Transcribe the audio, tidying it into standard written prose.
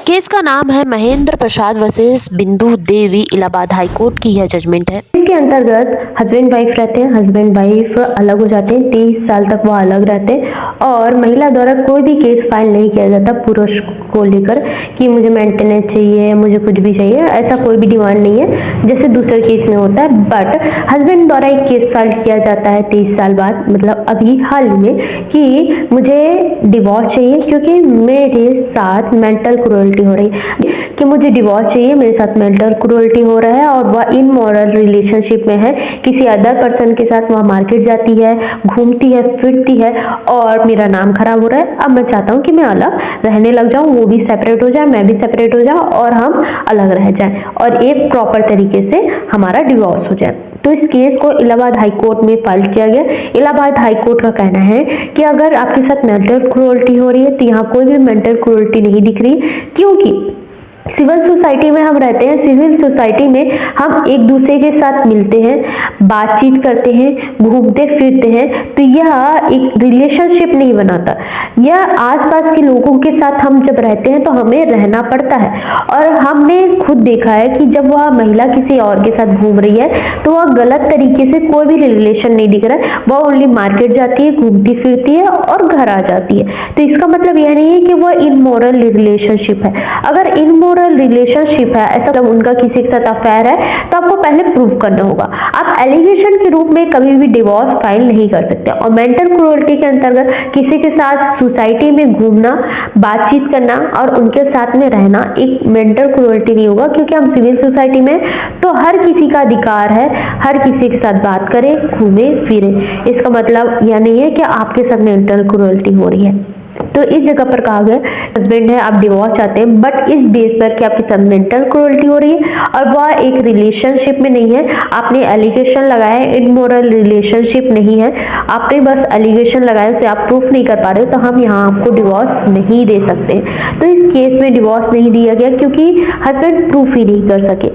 Case का नाम है महेंद्र प्रसाद वर्सेस बिंदु देवी। इलाहाबाद हाई कोर्ट की यह जजमेंट है। इसके अंतर्गत हस्बैंड वाइफ रहते हैं, हस्बैंड वाइफ अलग हो जाते हैं, 23 साल तक वो अलग रहते हैं और महिला द्वारा कोई भी केस फाइल नहीं किया जाता पुरुष को लेकर कि मुझे मेंटेनेंस चाहिए, मुझे कुछ भी चाहिए, ऐसा कोई भी डिमांड नहीं है जैसे दूसरे केस में होता है। बट हस्बैंड द्वारा एक केस फाइल किया जाता है 23 साल बाद, मतलब अभी हाल में, कि मुझे डिवोर्स चाहिए क्योंकि मेरे साथ मेंटल क्रूरल्टी हो रही है, कि मुझे डिवोर्स चाहिए, मेरे साथ मेंटल क्रूरल्टी हो रहा है और वह इमोरल रिलेशनशिप में है, किसी अदर पर्सन के साथ वह मार्केट जाती है, घूमती है, फिरती है और मेरा नाम खराब हो रहा है। अब मैं चाहता हूँ कि मैं अलग रहने लग जाऊँ, वो भी सेपरेट हो जाए, मैं भी सेपरेट हो जाऊँ और हम अलग रह जाएं और एक प्रॉपर तरीके से हमारा डिवोर्स हो जाए। तो इस केस को इलाहाबाद हाई कोर्ट में फाइल किया गया। इलाहाबाद हाई कोर्ट का कहना है कि अगर आपके साथ मेंटल क्रूरल्टी हो रही है तो यहाँ कोई भी मेंटल क्रूरल्टी नहीं दिख रही, क्योंकि सिविल सोसाइटी में हम रहते हैं, सिविल सोसाइटी में हम एक दूसरे के साथ मिलते हैं, बातचीत करते हैं, घूमते फिरते हैं, तो यह एक रिलेशनशिप नहीं बनाता। यह आसपास के लोगों के साथ हम जब रहते हैं तो हमें रहना पड़ता है और हमने खुद देखा है कि जब वह महिला किसी और के साथ घूम रही है तो वह गलत तरीके से कोई भी रिलेशन नहीं दिख रहा है, वह ओनली मार्केट जाती है, घूमती फिरती है और घर आ जाती है। तो इसका मतलब यह नहीं है कि वह इमोरल रिलेशनशिप है। अगर इमोरल रिलेशनशिप है, ऐसा जब उनका किसी के साथ अफेयर है, तो आपको पहले प्रूव करना होगा। आप एलिगेशन के रूप में कभी भी डिवोर्स फाइल नहीं कर सकते। और मेंटल क्रूरल्टी के अंतर्गत किसी के साथ सोसाइटी में घूमना, बातचीत करना और उनके साथ में रहना एक मेंटल क्रूरल्टी नहीं होगा, क्योंकि हम सिविल सोसाइटी में तो हर किसी का अधिकार है, हर किसी के साथ बात करें, घूमे फिरे। इसका मतलब यह नहीं है कि आपके साथ मेंटल क्रूरल्टी हो रही है। तो इस जगह पर कहा गया हस्बैंड है, आप डिवोर्स चाहते हैं, बट इस बेस पर कि आपके साथ मेंटल क्रूरल्टी हो रही है और वह एक रिलेशनशिप में नहीं है, आपने एलिगेशन लगाया है, इमोरल रिलेशनशिप नहीं है, आपने बस एलिगेशन लगाया, उसे आप प्रूफ नहीं कर पा रहे हो, तो हम यहाँ आपको डिवोर्स नहीं दे सकते। तो इस केस में डिवोर्स नहीं दिया गया क्योंकि हस्बैंड प्रूफ ही नहीं कर सके।